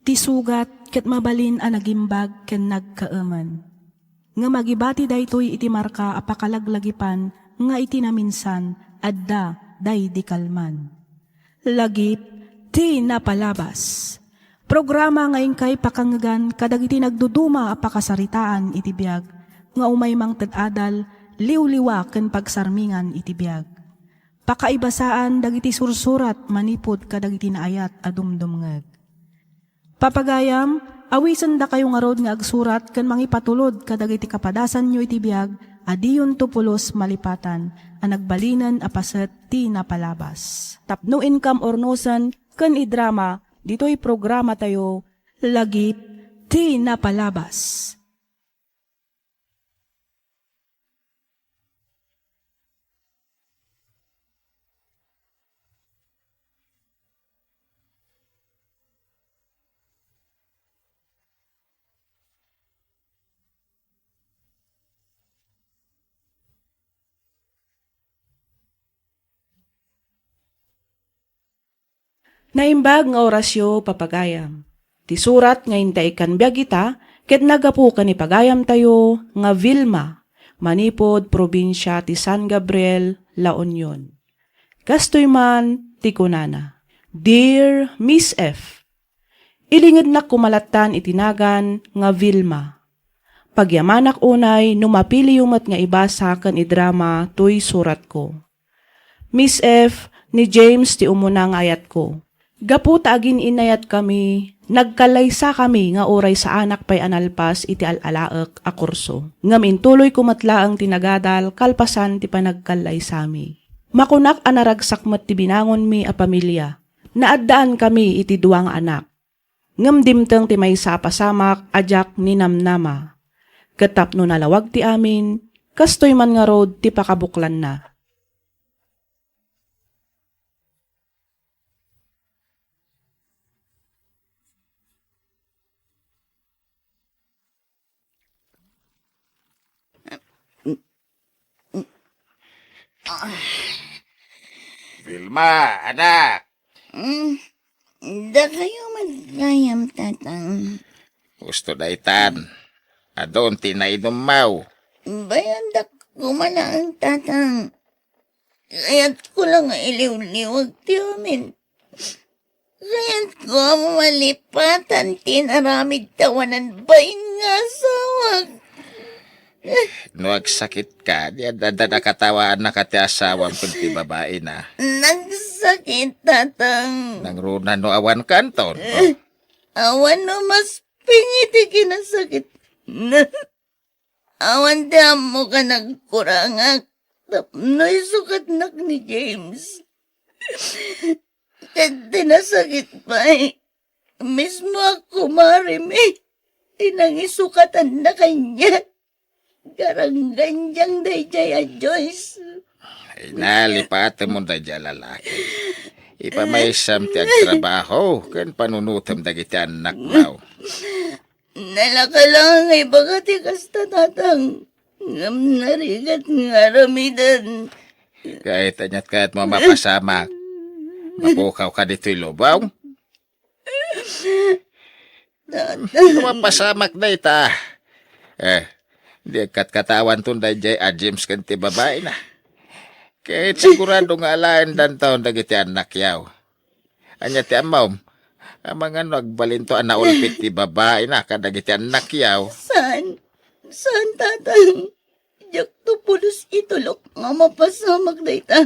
Ti sugat ket mabalin a nagimbag ken nagkaaman. Nga magibati daytoy iti marka apakalaglagipan nga iti naminsan adda day di kalman. Lagip ti napalabas. Programa ngayon kay pakangagan kadagiti nagduduma apakasaritaan iti biag nga umay mang tad-adal liw-liwa ken pagsarmingan iti biag. Pakaibasaan dagiti sursurat manipod kadagiti naayat a dumdumngeg. Papagayam, awisan da kayo nga rod nga agsurat ken mangipatulod kadagiti kapadasan nyo iti biag, adiyon to pulos malipatan, ang nagbalinan apaset ti napalabas. Tapno income ornosan ken idrama, dito'y programa tayo, lagip ti napalabas. Naimbag nga orasyo papagayam. Ti surat nga intay kan biag ita, ket nagapu kan ipagayam tayo nga Vilma, manipod probinsya ti San Gabriel, La Union. Kastoy man ti kunana. Dear Miss F, ilingid na kumalatan itinagan nga Vilma. Pagyamanak unay numapili yumat nga ibasa kan idrama tuy surat ko. Miss F, ni James ti umuna nga ayat ko. Gapu agin inayat kami, nagkalaysa kami nga oray sa anak pay analpas iti alalaek a kurso. Ngam intuloy kumatla ang tinagadal kalpasan ti panagkalaysami. Makunak anaragsak met ti binangon mi a pamilya. Naaddaan kami iti duwang anak. Ngam dimteng ti maysa pasamak ajak ni namnama. Ketapno nalawag ti amin, kastoy man nga rod ti pakabuklan na. Vilma, anak! Da kayo magkayam, tatang. Gusto na itan. Adon tinainom mau. Bayan da kumana ang tatang. Kaya't ko lang iliw-liwag ti amin. Kaya't ko malipatan tinaramid tawanan bayin nga sawag. Nuag sakit ka, diyan dada nakatawaan na kati asawang kunti babae na. Nagsakit, tatang. Nangruna no awan kanton. Awan no mas pingiti kinasakit. Awan di mo ka nagkurangak. Tapno'y sukat nak ni James. At tinasakit pa eh. Mismo ako marimi. Tinangisukatan na kanya. Garang ganjang day jaya Joyce. Ay nalipatan mo na dyan lalaki. Ipamaysam ti ag trabaho, kan panunutam dagiti anak mau. Nalaka lang ay bagati kasta tatang. Ngam narigat nga ramidan. Kahit anyat kahit mo mapasamak. Mapukaw ka dito'y lubaw. Mapasamak na ita. Di katawan tunday jay a James kanti babae na. Kahit sigurado nga alain dan taon dagiti anak yaw. Anya ti amaw, amang ano agbalinto anaulpit ti babae na kadagiti anak yaw. Saan? Saan tatang? Diyak to pulos itulok nga mapasamak na ita.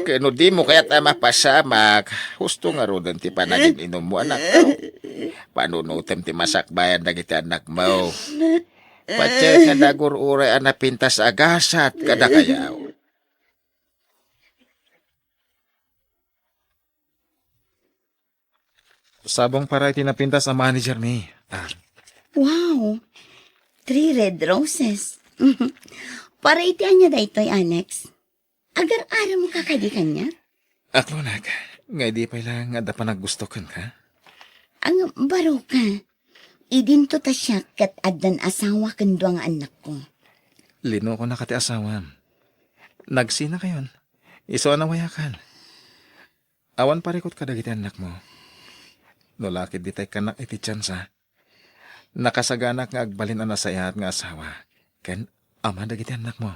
Kano di mo kaya't mapasamak. Husto nga ro ti panagin inom mo anak mo. Panunutem ti masakbayan dagiti anak mo. Patya nga dagur-uray pintas agasat kada kayaw. Sabong para itinapintas ang manager ni. Wow! 3 red roses. Para itian niya da ito'y, Alex. Agar-aram mo kakadikan niya? Aklo nag, nga di pa lang nga pa naggustokan ka. Ang baro ka. Idinto ta siya kat adan asawa kando ang anak ko. Lino ko na kati asawan. Nagsina kayon. Iso na wayakan. Awan parikot ka dagiti anak mo. No lakid di tay kanak iti tsansa. Nakasaganak nga agbalin ang nasayahat nga asawa. Ken ama dagiti anak mo.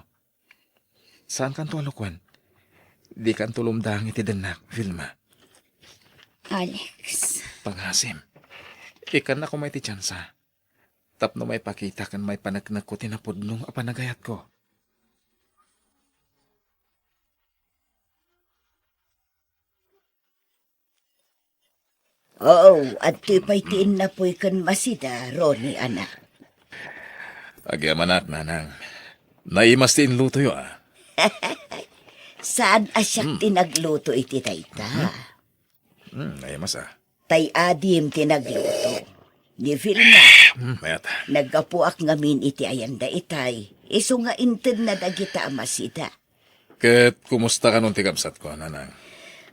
Saan kan tualukwan? Di kan tulumdang iti denak, Vilma. Alex, Panghasim. Ikan na ko may ti tsansa. Tapno may pakita kan may panagnak ko tinapudnong apanagayat ko. oh, at tipay tiin na po'y kan masida, Ronnie, anak. Agyaman at nanang. Naimas ti inluto yo ah. Saan asyak tinagluto iti tayta? Naimas ah. Tay adim tinagluto. Ni Vilma, Mayat. nagkapuak ngamin iti ayanda itay. Iso nga inted na dagita amasida. Ket kumusta ka nung tigamsat ko, nanang?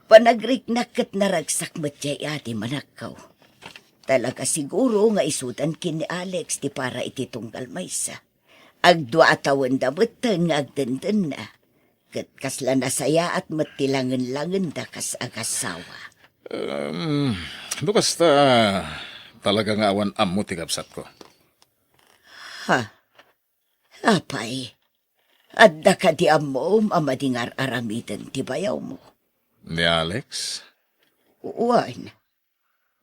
Panagriknak kat naragsak matjay ati manakaw. Talaga siguro nga isudan kin ni Alex ti para iti tunggal maysa. Agdwa atawan damutan nga agdandan na. Kat kasla nasaya at matilangan-langan da kas agasawa. Basta talagang awan ammo tigamsat ko. Ha? Apay, adda ka di amom amadingar aramidan ti bayaw mo. Ni Alex? Uwan,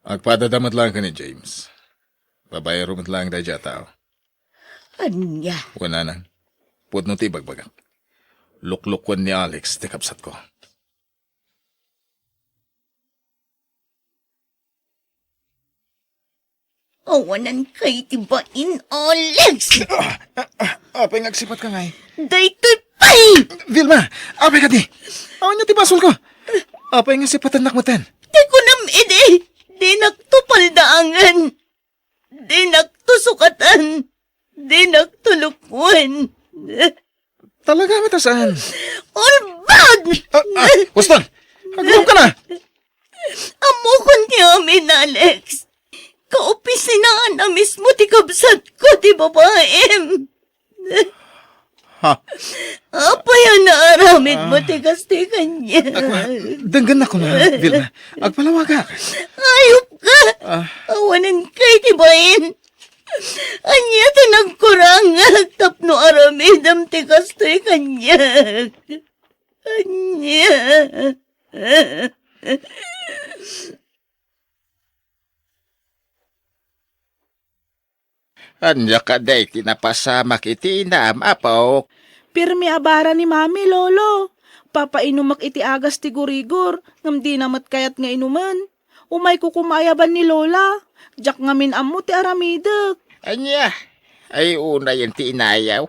Agpadadamat lang ka ni James. Babayaro mat lang da tao. anya, Wala nang. Pudno ti bagbagang. Luklukwan ni Alex tikapsat ko. awanan kay tibain, Alex! Apay ngagsipat ka ngay. Daytoy pay! Vilma! Apay ka di! Awan niyo ti basol ko! Apay nga sipatan nakmatan. Di ko nam ide, di nagtupaldaangan, di nagtusukatan, di nagtulukwan. Talaga matasaan. All bad! Boston! Agawam ka na! Amo kon ti amin, Alex. Kaopisinaan na mismo ti kabsat ko, ti babaem. Ha? Apaya na aramid mo ti kastikan niya. Danggan na ko na, Vilma. Agpalawag ka. Ayop ka! Awanan kay tibain. Anya ti nagkurang tapno aramidam ti kastoy kanya. Anya. Anya ka day tinapasamak iti inaam apaw. Pirmi abara ni mami, lolo. Papainumak iti agas ti gurigor, ngam di namat kayat nga inuman. Umay ko kumayaban ni lola. Jak ngamin ammo ti aramidek. Anya, ay una yan ti inayaw.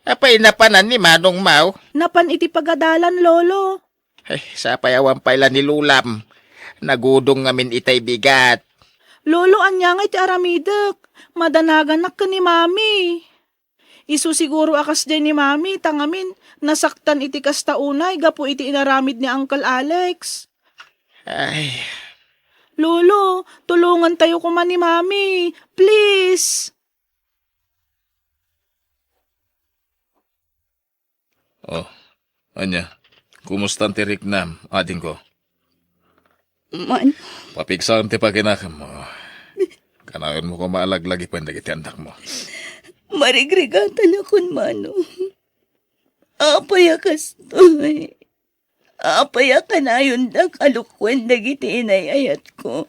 Apay napanan ni Manong Mau. Napan iti pagadalan, lolo. Ay, sa payawan pala ni Lulam. Nagudong ngamin itay bigat. Lolo, anya nga iti aramidek. Madanagan ka ni mami. Isu siguro akas din ni mami, tangamin, nasaktan iti kastaunay, gapo iti inaramid ni Uncle Alex. Ay, Lolo, tulungan tayo kuman ni mami. Please. Oh, anya. Kumusta ang tirik nam, ading ko? Man, Papigsan ti paginakam mo. Kanayon mo ko maalaglagi pa iti anak mo. marigrigatan akon mano. Apaya kastoy. Apaya kanayon da kalukwen dagiti inayayat ko.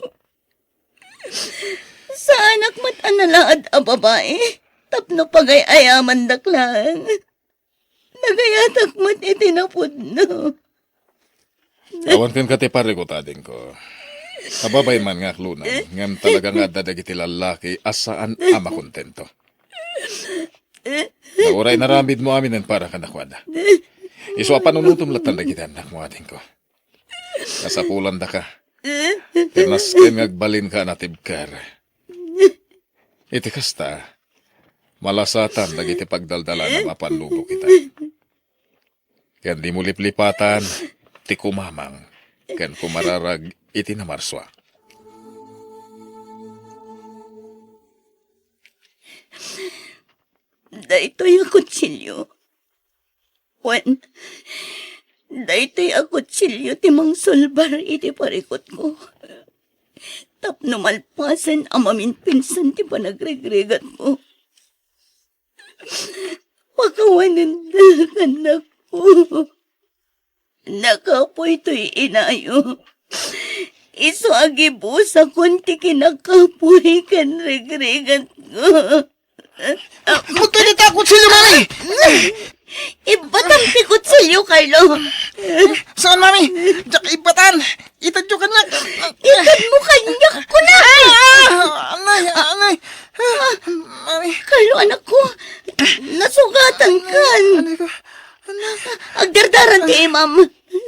Sa anak mat analaad a babae, tapno pagay ayaman daklang. Nagayatak mat itinapudno. Awan kan kati pare ko tading ko. Kababay man nga klunan, ngam talaga nga dadagiti lalaki asaan ama kontento. Nauray naramid mo amin ang para kanakwada. Iso panunutom latan dagiti anak mo ating ko. Kasapulan da ka. Tinasken ngagbalin ka natibkar. Iti kasta, malasatan dagiti pagdaldala na mapanlubo kita. Kan di mo liplipatan, ti kumamang, kan kumararag iti namarswa. Dahito yung kutsilyo. When, Daytay ako tsilyo timang sulbar iti parikot ko. Tapno malpasan amamin pinsan ti panagregregat mo. Pagkawanan anak ko. Nakapoy to'y inayo. Iso agibusa kunti kinakapoy kan regregat ko. Magkalit ako sila, mami! Ibatang ti kutsilyo, Carlo. Saan, mami? Diyak ibatan! Itadyo ka na! Ikan mo kanyak ko na! Anay! Mami! Carlo, anak ko, nasugatan kan. Anay ko! Agdardaran ti imam.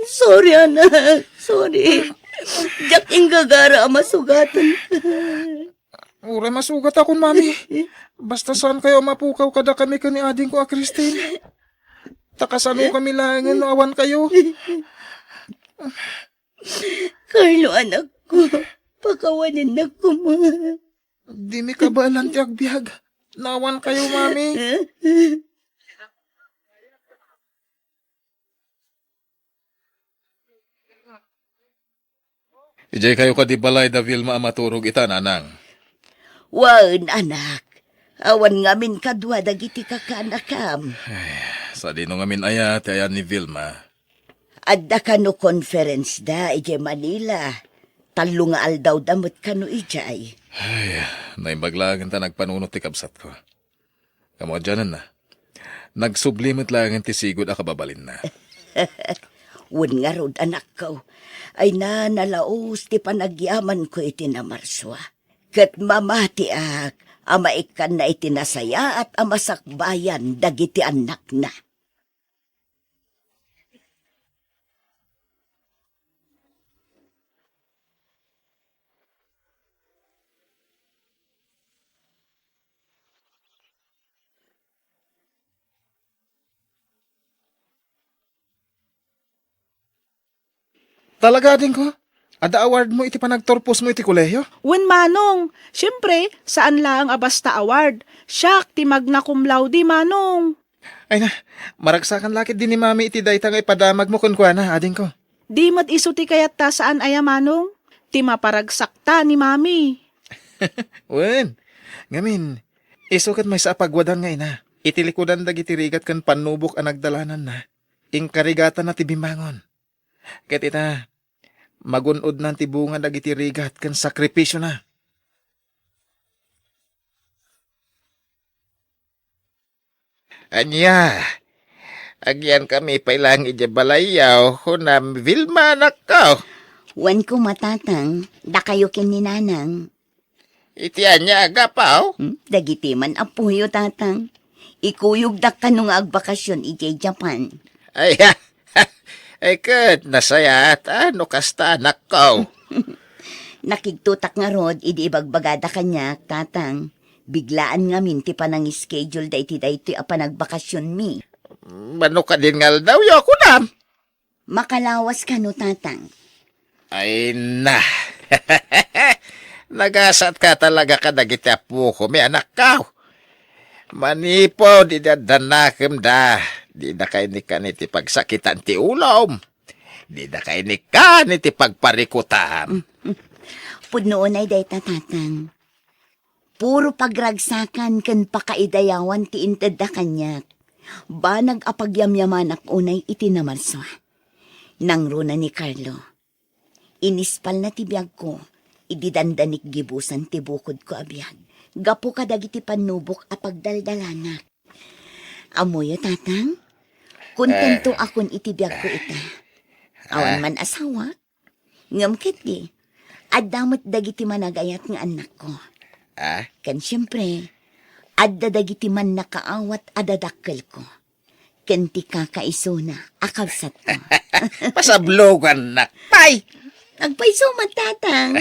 Sorry, anak. Sorry. Diyak inggagara masugatan ka. Uray, masugat akong, mami. Basta saan kayo mapukaw kada kami ka ni ading ko, Christine. Takasano kami langan no awan kayo. Carlo, anak ko, pakawanin na ko mo. Di mi kabalan ti agbyag. Nawan kayo, mami. Ijay kayo ka di balay da Vilma maturog ita, nanang. Wan, anak. Awan ngamin kadwa dagiti kakanakam. Sa dino ngamin ayat, ayan ni Vilma. Adda ka no conference da, ije Manila. Talo nga aldaw damot ka no ijay. Ay, naibaglagan ta nagpanunot ti kabsat ko. Kamo dyanan na. Nagsublimit lang ti sigod a kababalin na. Wan nga rod, anak ko. Ay na nalaos ti panagyaman ko iti na marswa. Kat mamati ak, ama ikan na iti nasaya at amasakbayan dagiti anak na. Talaga din ko. Ada award mo iti panagtorpos mo iti kolehiyo? Wen manong, syempre, saan lang abasta award? Siyak, ti magna cum laude, manong. Ay na, maragsakan lakit din ni mami iti dayta nga ipadamag mo kun kuana, ading ko. Di mat iso ti kayat ta saan aya manong? Ti maparagsakta ni mami. Wen, ngamin, isukat may sa pagwadan nga ina. Itilikudan dagiti rigat kan panubok ang nagdalanan na. Ingkarigatan na ti bimbangon. Ket ita, magunod ng tibungan dagiti rigat kan sakripisyo na. Anya, agyan kami pailang ijabalayaw, hunam Vilma nakaw. Wan ko matatang, da kayo kininanang. Iti anya agapaw. Dagiti man apuyo tatang. Ikuyog da ka nung agbakasyon ijay Japan. Ay, ay kat, nasaya at ano kasta nakaw. Nakigtutak nga rod, idi ibagbagada kanya, tatang. Biglaan nga minti pa nang schedule da iti apa nagbakasyon mi. Mano ka din ngal daw yo ako na. Makalawas ka no, tatang. Ay na. Nagasat ka talaga ka dagiti apo ko, may anak ka. Manipo, di dadanakem da. Di na kayo ni ka niti pagsakitan ti ulom. Di na kayo ni ka niti pagparikutan. Pudnoon ay day tatang. Puro pagragsakan kan pakaidayawan ti inted da kanyak. Banag apagyamyamanak unay itinamalswa. Nang runa ni Carlo. Inispal na ti biyag ko. Ididandanik gibusan ti bukod ko abiyag. Gapo ka dagiti panubok apagdaldalanak. Amoyo tatang? Kontento akon itibiyag ko ita. Awan man asawa. Ngamkit di. Adamot dagiti managayat nga anak ko. Kan siyempre, adda dagiti man nakaawat adadakkel ko. Kan ti kakaisuna, akabsat ko. Pasablogan na. Pay! Nagpaisuman tatang.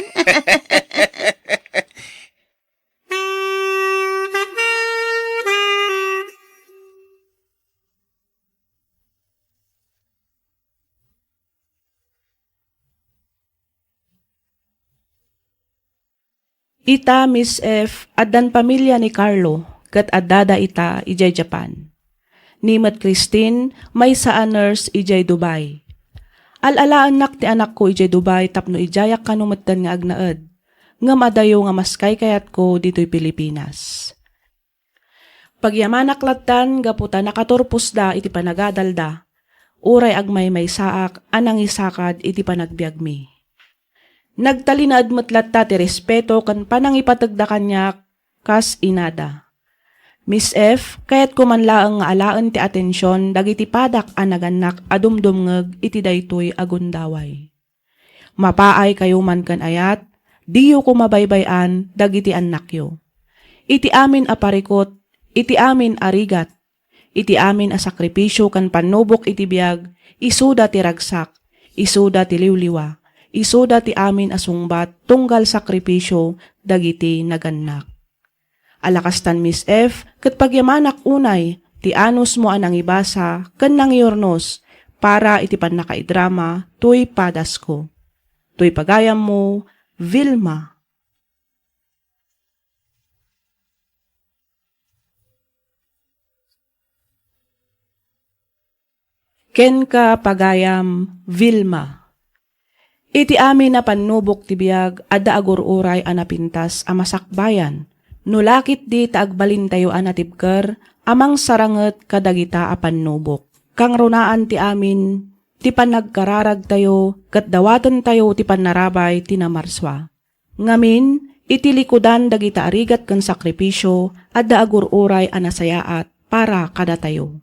Ita, Miss F, addan pamilya ni Carlo, kat adada ita ijay Japan. Nimat Christine, may sa nurse ijay Dubai. Alalaan nak ti anak ko ije Dubai tapno ijayak kanumatan nga agnaed. Nga madayo nga maskay kayat ko dito'y Pilipinas. Pagyamanak latan gaputa nakaturpos da iti panagadalda. Uray agmay may saak anang isakad iti panagbiagmi. Nagtalinaad matlatta ti respeto kan panangipatagda kanyak kas inada. Miss F, kayat kumanlaang nga alaan ti atensyon dagiti padak anaganak adumdumngeg iti daytoy agundaway. Mapaay kayo man kan ayat, diyo kumabaybayan dagiti annakyo. Iti amin aparikot, iti amin arigat, iti amin a sakripisyo kan panubok iti biag, isuda ti ragsak, isuda ti liwliwa, isuda ti amin asungbat tunggal sakripisyo dagiti nagannak. Alakastan Miss F, ket pagyamanak unay, ti anos mo anang ibasa, ken nang iornos, para iti pannakaidrama, tuy padas ko. Tuy pagayam mo, Vilma. Ken ka pagayam, Vilma. Iti amin na panubok ti biag, adda agururay anapintas amasakbayan. Nulakit di taagbalin tayo anatibker, amang saranget kadagita apan nubok. Kang runaan ti amin, ti panagkararag tayo, kat dawatan tayo ti panarabay ti namarswa. Ngamin, iti likudan dagita arigat kan sakripisyo, adda agururay anasayaat para kada tayo.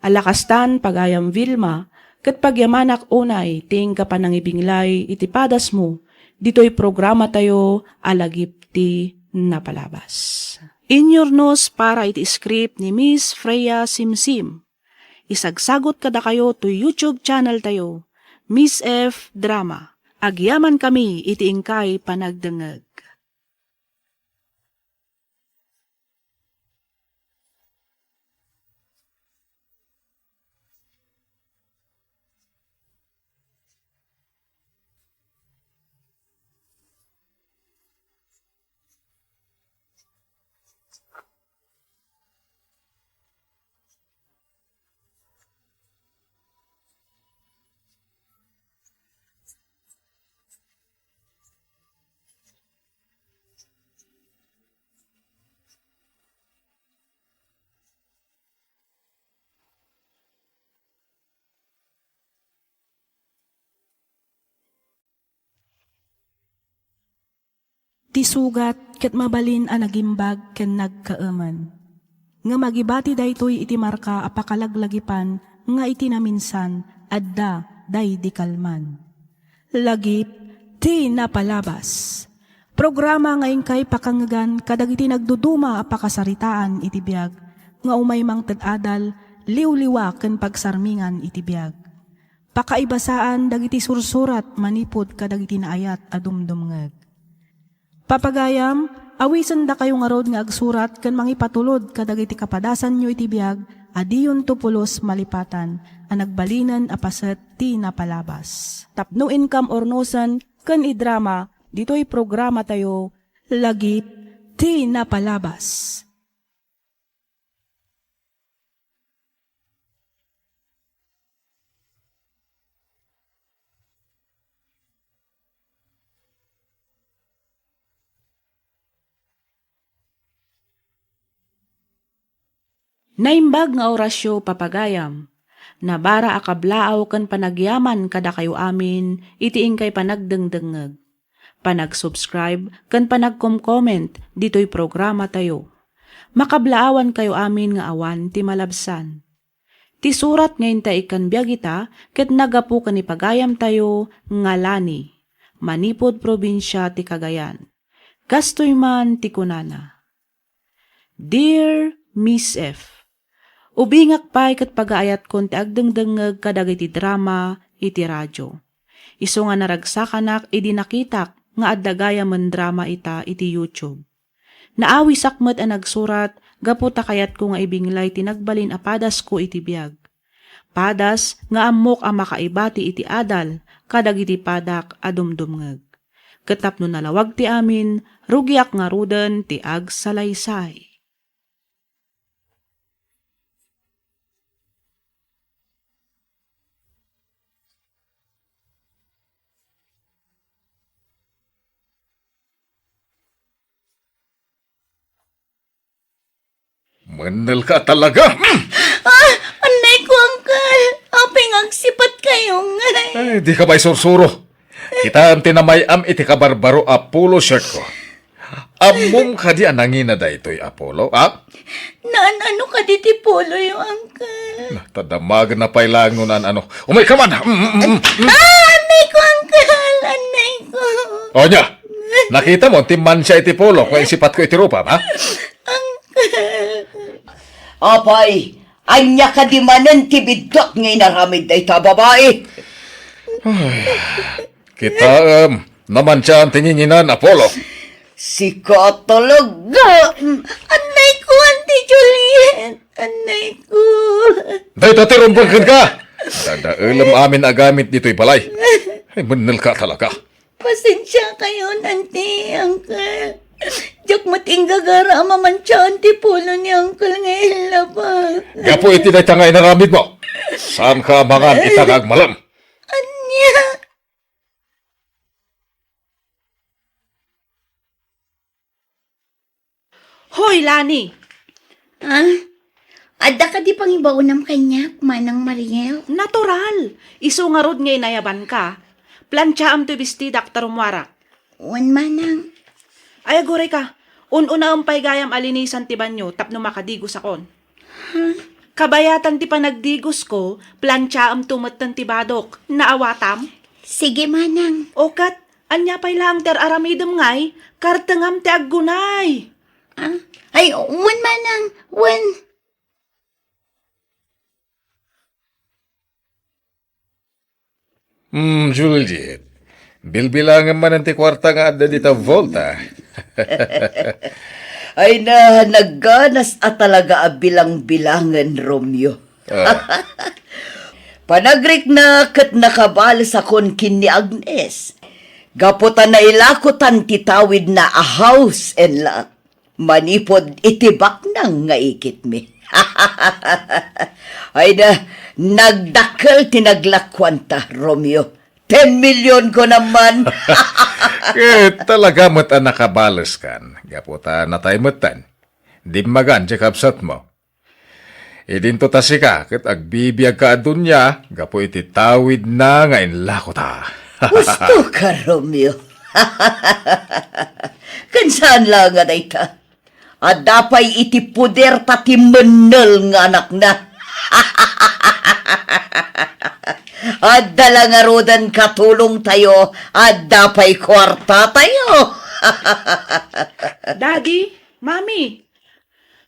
Alakastan pagayam Vilma, kat pagyamanak unay, ting kapanangibinglay iti padas mo, dito'y programa tayo alagip ti napalabas. Inyornos para iti script ni Miss Freya Simsim. Isagsagot kada kayo to YouTube channel tayo, Miss F Drama. Agyaman kami iti ingkay panagdengeg. Ti sugat ket mabalin a nagimbag ken nagkaaman. Nga magibati daytoy iti marka apakalaglagipan nga iti naminsan adda day di kalman. Lagip ti napalabas. Programa nga ingkay pakangagan kadag iti nagduduma apakasaritaan iti biag nga umay mang tedadal liwliwa ken pagsarmingan iti biag. Pakaibasaan dagiti sursurat manipod kadag iti naayat adumdumngeg. Papagayam, awisan da kayo nga rod nga agsurat ken mangipatulod kadag iti kapadasan nyo iti biag, adiyon to pulos malipatan, ang nagbalinan apaset ti napalabas. Tapno income ornosan ken idrama, dito'y programa tayo, lagip ti napalabas. Naimbag nga orasyo papagayam, nabara akablaaw kan panagyaman kada kayo amin, itiing kay panagdengdengeg. Panag-subscribe kan panag-comment dito'y programa tayo. Makablaawan kayo amin nga awan ti malabsan. Ti surat ngayon ta ikan biyagita, ket nagapu kan ipagayam tayo ngalani, Manipod probinsya ti Cagayan. Gastoy man ti kunana. Dear Miss F, ubingak pay ket pagaayat kon ti agdengdengeg kadag iti drama iti radyo. Isu nga naragsakanak idi nakitak nga addagaya men drama ita iti YouTube. Naawi sakmet a nagsurat gapu ta kayat ko nga ibinglay tinagbalin a padas ko iti biag. Padas nga ammok a makaibati iti adal kadag iti padak adumdumngeg. Ketapno nalawag ti amin, rugiak nga ruden ti agsalaysay. Manal ka talaga. Anay ko, Uncle. Aping ang sipat kayo nga. Ay, di ka ba'y sursuro? Kita ang tinamayam iti kabarbaro Apollo shirt ko. Amom ka di anangina da ito'y Apollo, ha? Naan-ano ka diti polo yung Uncle? Tadamag na pailangunan ano. Umay ka man! Anay ko, Uncle. Anay ko. O niya, nakita mo, timman siya iti polo kung sipat ko iti rupa, ha? Apay, anya ka di manan tibidok ngay naramid da ita babae. Kita, naman siya ang tininginan, Apollo. Sika talaga. Anay ko, Auntie Juliet. Anay ko. Dahil tatirumbangkan ka! Dadailam amin agamit dito'y balay. Ay, manal ka talaga. Pasensya kayo, Auntie, Uncle. Diyak matingga gara mamantsa Auntie Polo ni Uncle ngayon labas. Gapo iti na tangay naramid mo. Saan ka mangan itagag malam? Anya? Hoy, Lani! Ada ka di pang ibaunam kanya, Manang Mariel? Natural! Isu nga rod ngay nayaban ka. Plancha am to bisti Dr. Umwarak. Wan Manang. Ay, agore ka. Un-una umpay gayam alinisan ti banyo tapno makadigos akon. Kabayatan ti panagdigos ko, plancha am tumatan ti badok. Naawatam? Sige, Manang. Okat, anya pay lang ter aramidem ngay, kartengam ti aggunay. Ay, wan Manang. Wan. Juliet. Bilbilangan man ang ti kwarta nga adda dita volta. Ay na, nagganas at talaga bilang-bilangan, Romeo. Panagrik na kat nakabal sa kon kin ni Agnes. Gaputan na ilakutan titawid na a house and lot. Manipod itibak nang nga ikit mi. Ay na, nagdakkel tinaglakwanta, Romeo. 10 million ko naman. Talaga mat ang nakabalas kan. Gaputa na tayo matan. Di magan siya kapsat mo. Idinto ta si ka, kat agbibiyag ka adunya, gapo iti tawid na nga inlako ta. Gusto ka, Romeo. Kansaan lang nga dayta. At dapay iti puder tati menel nga anak na. At dala nga rodan katulong tayo, at dapay kwarta tayo. Daddy, Mami,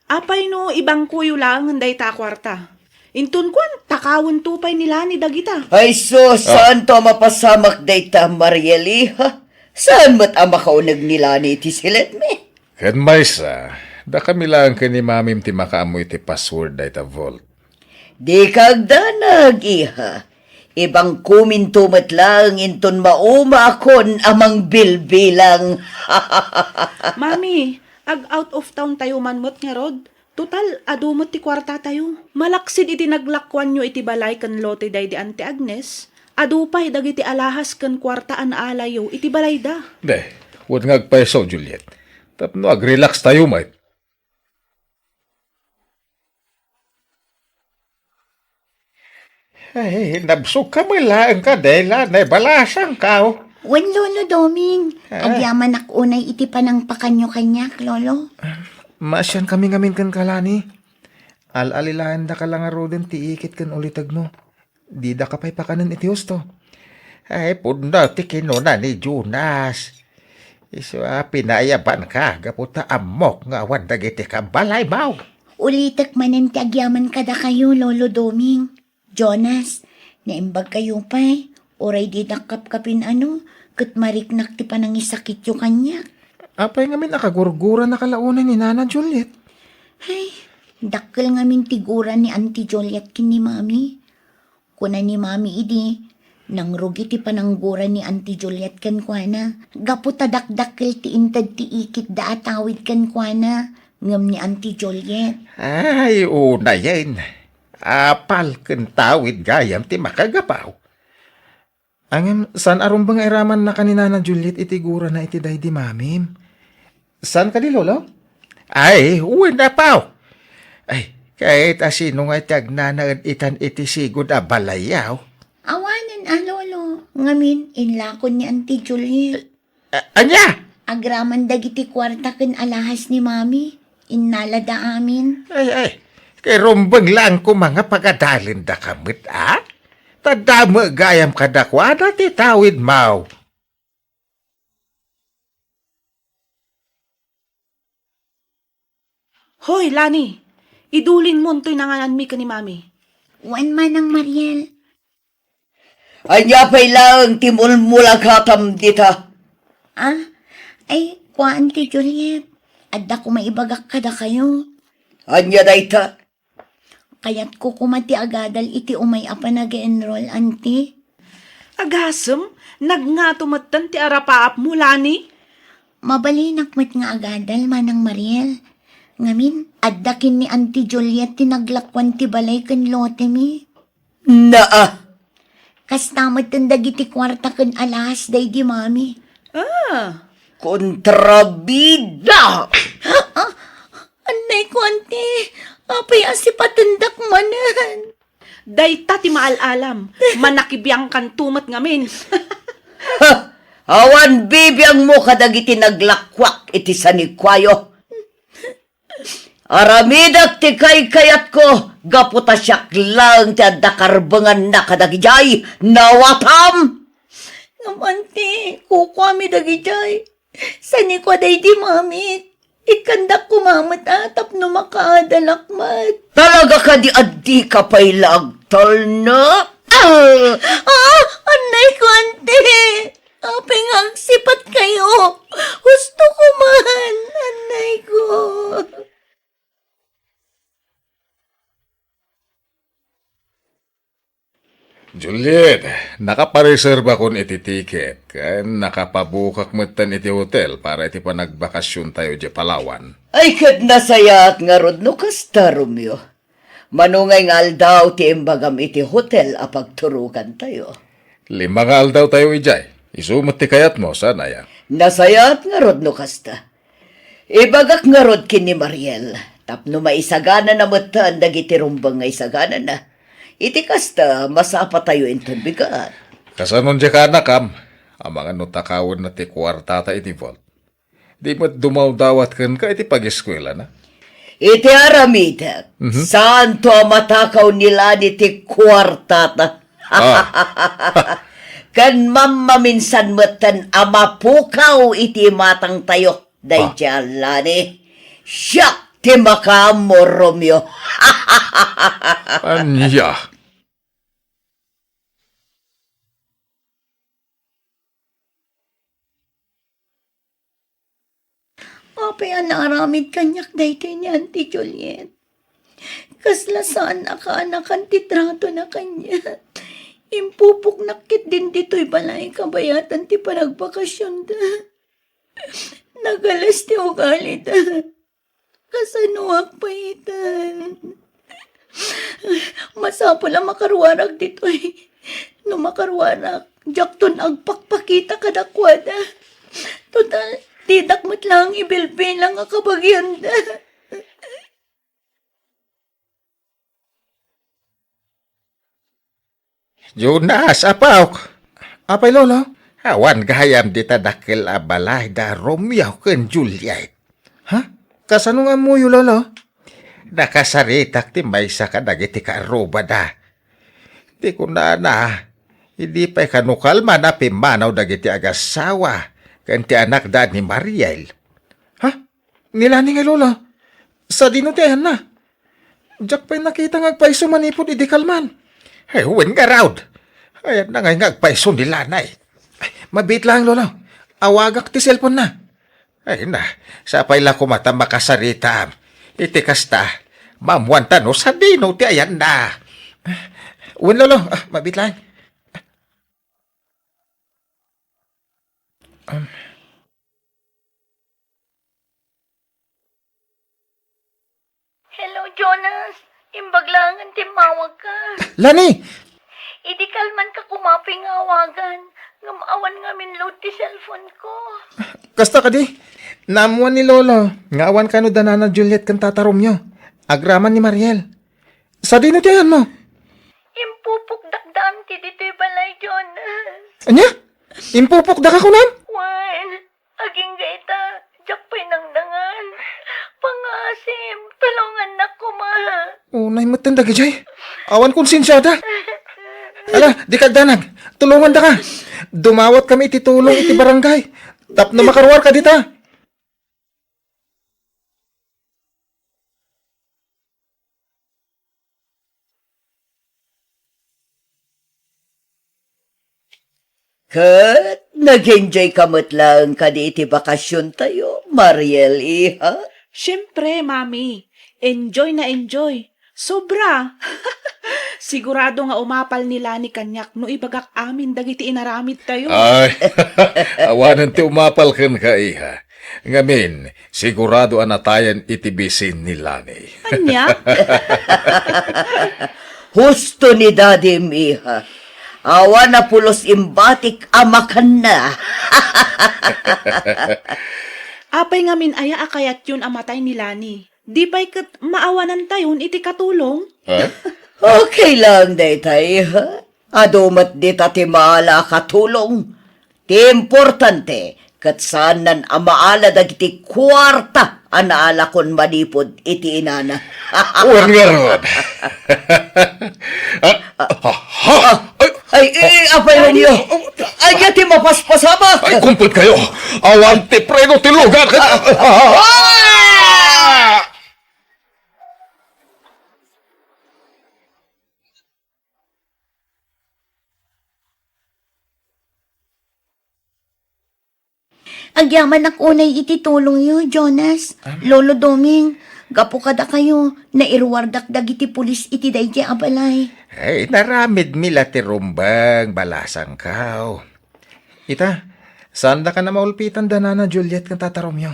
apay no ibang kuyo lang day ta kwarta. Intun kwan, takawon tupay nila ni Dagita. Ay sus, saan to mapasamak dayta, Marieli, ha? Saan mat ang makaunag nila ni iti silet me? Ken Maysa, da kami lang ka ni mamim ti makaamoy ti password da ita vault. Di kagdanag, iha. Ibang kumintumat lang inton mauma akon amang bilbilang. Mami, ag out of town tayo manmot nga rod. Total, adumot ti kwarta tayo. Malaksid iti naglakwan nyo iti balay kan lote day di Ante Agnes. Adupay dagiti alahas kan kwarta an alayo iti balay da. De, huwag nga agpayasaw, Juliet. Tapno ag-relax tayo, mate. Ay, nabsog ka mo lang ka, Dela. Naibalasang ka, oh. Wen Lolo Doming, agyaman unay iti panang pakanyo kanyak, Lolo. Masyan kami ngamin kan kalani. Al-alilahan da ka lang aroden ti ikit kan ulitag mo. Di da ka pa'y pakanan iti husto. Ay, punda ti kinuna ni Jonas. Iso pinayaban ka, gaputa amok nga awan dagiti ka balay mau. Ulitak manen ti agyaman kada kayo, Lolo Doming. Jonas, naimbag kayo pa'y. Oray di nakapkapin kat mariknak ti panang isakit yung kanyak. Apay ngamin nakagurgura na kalaunan ni Nana Juliet. Ay, dakkel ngamin tiguran ni Auntie Juliet kin ni Mami. Kuna ni Mami idi, nang rugi ti panangguran ni Auntie Juliet kan kuana. Gaputa dakdakkel ti intad ti ikit da atawid kan kuana. Ngam ni Auntie Juliet. Ay, una yan. Apal kentawid gayam ti makagapaw. Angem, saan arumbang iraman na kanina na Juliet itigura na iti day di mamim? Saan ka di, Lolo? Ay, uwi na paw. Ay, kahit asino nga tiyag nanaan itan iti sigod a balayaw. Awanan, lolo. Ngamin, inlakon ni Auntie Juliet. Anya? Agraman dagiti kwarta ken alahas ni mami. Innalada amin. Ay. Kay rumbang lang ko mga pagadalin da kamit, Tadama gayam kadakwa na titawid mau. Hoy, Lani, idulin mo to'y nanganan mi ka ni mami. Wan man ang Mariel. Anya pa'y lang timulmulagatam dita. Ay, kwa Auntie Juliet. Adda ko maibagak kada kayo. Anya dayta. Kaya't ko kumati agadal iti umay apa nag-enroll, Auntie. Agasem, nagngatumatan ti arapaap mo, Lani. Mabalinak met nga agadal manang Mariel. Ngamin, addakin ni Auntie Juliet tinaglakwan ti balay ken lote mi. Naa. Kastamad dagiti kwarta ken alahas day di mami. Kontrabida. Anay ko, Auntie. Apay asipatundak manan. Dayta ti maalalam, manakibiyang kan tumat ngamin. Awan bibiyang mo kadagiti naglakwak iti sanikwayo. Aramidak ti kayat ko, gaputasyak lang ti adakarbangan na kadagijay, nawatam! Auntie, kukwami dagijay. Sani ko day di mamit. Ikandak kumamat atap no makaadalakmat. Talaga ka di addi ka pa'y lagtal na? Anay ko, Auntie. Apeng agsipat kayo. Gusto ko man, anay ko. Juliet, nakapareserba kon iti ticket. Kan nakapabukak metan iti hotel para iti panagbakasyon tayo di Palawan. Ay kat nasayat nga rod no kasta, Romeo. Manungay nga aldaw ti imbagam iti hotel apagturukan tayo. 5 nga aldaw tayo ijay. Isumot ti kayat mo, sana ya. Nasayat nga rod no kasta. Ibagak nga rod kini Mariel. Tapno maisagana na matan dagiti rumbang nga isagana na. Iti kasta, masapa tayo inton bigat. Kasanon di ka nakam, ang mga nutakawin na ti kwartata iti vault. Di mo't dumawdawat kan ka iti pag-eskwela na. Iti aramidak, saan to matakaw nila ni ti kwartata? Kan mamaminsan matan amapukaw iti matang tayo. Day lani. Siyak ti makamo, Romeo. Anya? Apay anaramid kanyak daytoy ni Auntie Juliet. Kaslasaan nakaanakan ti trato na kanya. Impupok nakit din dito'y balay kabayatan ti panagbakasyon da. Nagalas ti ugali da. Kasanuak pa itan. Masapo lang makarwarak dito'y. No makarwarak, jakton agpakpakita kadakwada. Total, didakmat lang ibilbilang ang kabagyan da. Jonas, apaw. Apay, lolo? Awan gayam dita dakil abalay da Romeo ken Juliet. Kasano nga mo lolo? Nakasaritak ti maysa ka dagiti karuba da. Di ko na, hindi pa'y kanukalma na pimanaw dagiti agasawa ken ti anak da ni Mariel. Nilani nga lolo. Sa dinutehan na. Diyak pa'y nakita nga agpaiso manipod idi kalman. Ay, huwin nga raud. Ayat na ngay ngagpaiso ni Lanay. Mabit lang lolo. Awagak ti cellphone na. Ay na, sapay lang kumata makasarita. Iti kasta, mamuanta no sa dino ti ayan na. Uwan lolo. Mabit lang. Hello, Jonas. Imbaglangan timawag ka. Lani! Idi kalman ka kumaping awagan. Ngamawan ngamin load ti cellphone ko. Kasta ka di. Namuan ni lolo. Ngawan ka no danana Juliet kan tatarom nyo. Agraman ni Mariel. Sa dino tiyan mo? Impupok dakdaan ti dito'y balay, John. Anya? Impupok da ka kunam? Juan, aging gaita, jakpay nang dangan. Pangasim, tulungan na ko, ma. Unay matanda ka, Jay. Awan konsensyada. Ala, di ka danag. Tulungan da ka. Dumawat kami iti tulong iti barangay. Tap na makarwar ka dita. Kat, nag-enjoy kamot lang ka di iti bakasyon tayo, Mariel, iha. Siyempre, Mami. Enjoy na enjoy. Sobra. Sigurado nga umapal nila ni Kanyak no ibagak amin dagiti inaramid tayo. Ay, awanan ti umapal kan ka, iha. Ngamin, sigurado anatayan itibisin ni Lani. Anya? Husto ni Daddy, iha. Awa na pulos imbatik amakan na. Apay nga min aya akayat yun amatay ni Lani. Di ba'y kat maawanan tayon iti katulong? Ha? Okay lang, daytay, ha? Adumat di tati maala katulong. Ti importante, kat saan nan amaala dagiti kwarta anaala kon manipod iti inana. Uwan nga ron. Ay, apay ninyo. Ay, ti mapaspasama. Ay, kumpul kayo. Awan ti preno ti lugar. Ang yaman unay iti tulong yo, Jonas. Lolo Doming, gapo kada kayo, nairwardak dagiti pulis iti daydi abalay. Ay, naramid mila ti rumbang balasang kao. Ita, saan da ka na maulpitan da na Juliet kang tatarom yo?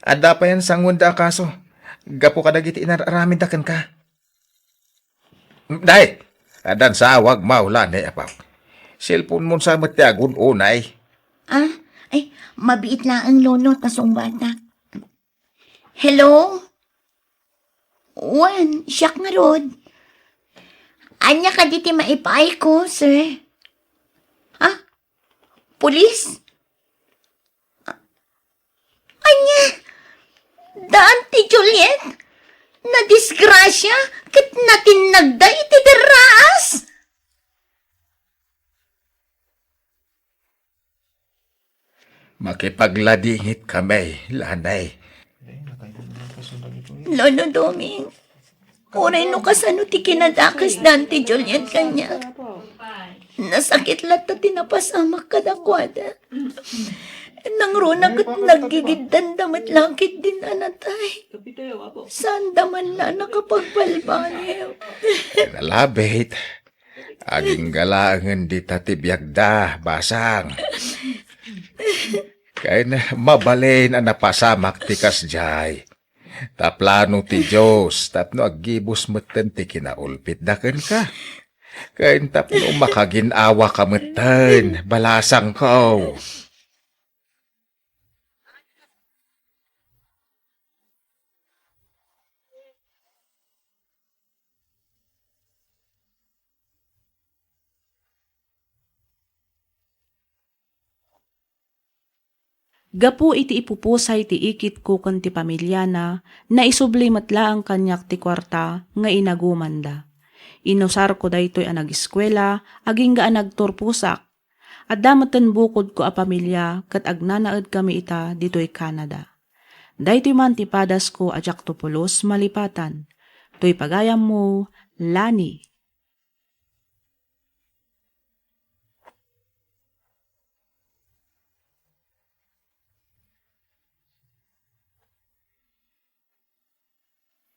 Adda pa yan sangun da akaso. Gapo ka dagiti inaramid da kan ka. Day, adan sa awag maulan ni apaw. Cellphone mo sa matiagun unay. Ah, ay, mabiit lang ang lolo tasong bata. Hello? Juan, siyak nga rod. Anya ka diti maipay ko, sir? Ah? Pulis? Anya? Daan ti Juliet? Na disgrasya? Kit natin nagda iti deraas? Makipagladingit kami, lanay. Lolo Doming, uray no kasano ti kinadakas dante Juliet kanya. Nasakit lahat na tinapasamak kadakwada. Nang rona kat nagigiddan damat langkit din anatay. Saan daman na nakapagbalbaniw. Nalabit. Aging galangan di tatibiyagda, basang. Kaya na mabalin ang napasamak ti kasjay. Taplano ti Diyos, tapno agibos meten ti kinaulpit daken ka. Kaya tapno makaginawa ka meten, balasang ko. Gapu iti ipupusay ti ikit ko kan ti pamilya na isublimat la ang kanyak ti kwarta nga inagumanda. Inusar ko daytoy ang nag-eskwela, aging gaan nagturpusak. At damatan bukod ko a pamilya kat agnanaad kami ita ditoy Canada. Daytoy man ti padas ko a Jactopolos malipatan. Toy pagayam mo, Lani.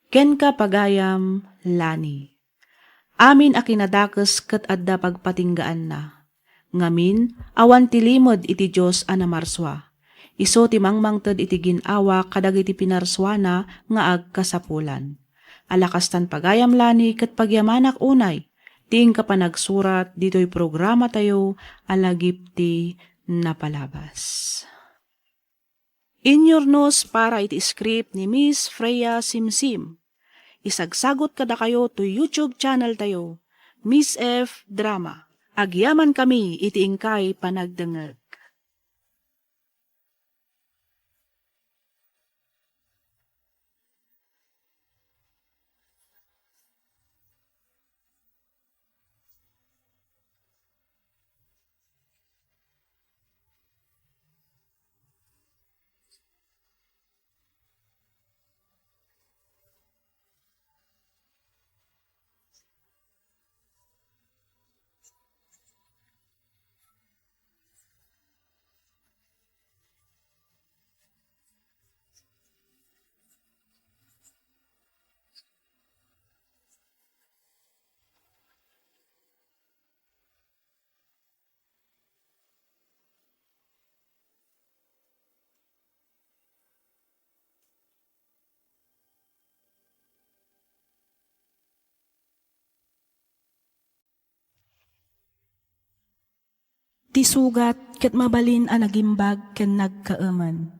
Ken ka pagayam, Lani. Amin a kinadakes ket adda pagpatinggaan na. Ngamin, awan ti limod iti Diyos a namarswa. Iso ti mangmangted iti ginawa kadagiti pinarswana nga agkasapulan. Alakastan pagayam Lani ket pagyamanak unay. Tiing ka pa nagsurat dito'y programa tayo alagip ti napalabas. In your nose para iti script ni Miss Freya Simsim. Isagsagot kada kayo to YouTube channel tayo, Miss F Drama. Agyaman kami iti ingkay panagdengeg. Ti sugat ket mabalin a nagimbag ken nagkaaman.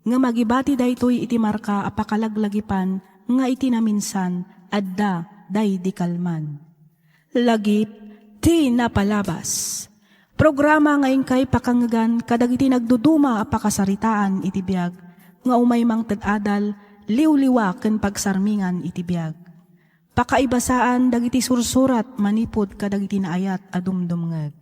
Nga magibati daytoy iti marka a pakalaglagipan nga iti naminsan adda day di kalman. Lagip ti napalabas. Programa nga ingkay pakangagan kadag iti nagduduma a pakasaritaan iti biag nga umay mang ted-adal liwliwa ken pagsarmingan iti biag. Pakaibasaan dagiti sursurat manipod kadag iti naayat a dumdumngeg.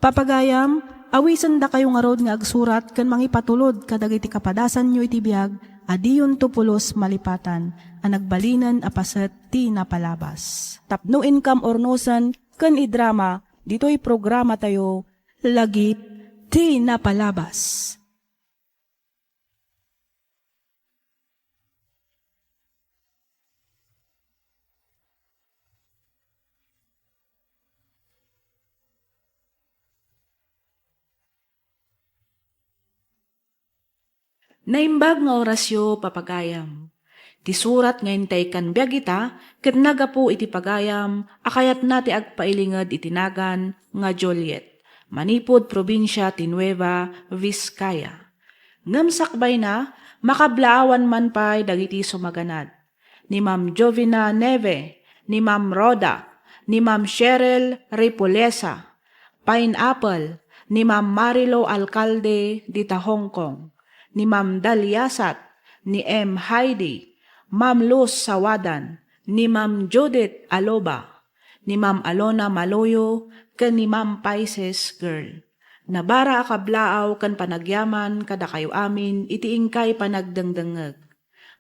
Papagayam, awisan da kayo nga rod nga agsurat kan mangipatulod kadag iti kapadasan nyo iti biag, adiyon tupulos malipatan, ang nagbalinan apaset ti napalabas. Tapno income or nosan, kan idrama, dito'y programa tayo, lagip ti napalabas. Naimbag nga orasyo papagayam. Ti surat nga intay kan biagita, ket nagapu iti pagayam, akayat nati agpailingad itinagan nga Joliet. Manipod probinsya ti Nueva Vizcaya. Ngem sakbay na, makablaawan man pa'y dagiti sumaganad. Ni Ma'am Jovina Neve, ni Ma'am Roda, ni Ma'am Cheryl Ripolesa, Pineapple, ni Ma'am Marilo Alcalde dita Hong Kong, ni Ma'am Dalyasat, ni M. Heidi, Ma'am Luz Sawadan, ni Ma'am Judith Aloba, ni Ma'am Alona Maloyo, ken ni Ma'am Pisces Girl. Nabara akablaaw kan panagyaman kada kayo amin iti ingkay panagdengdengeg.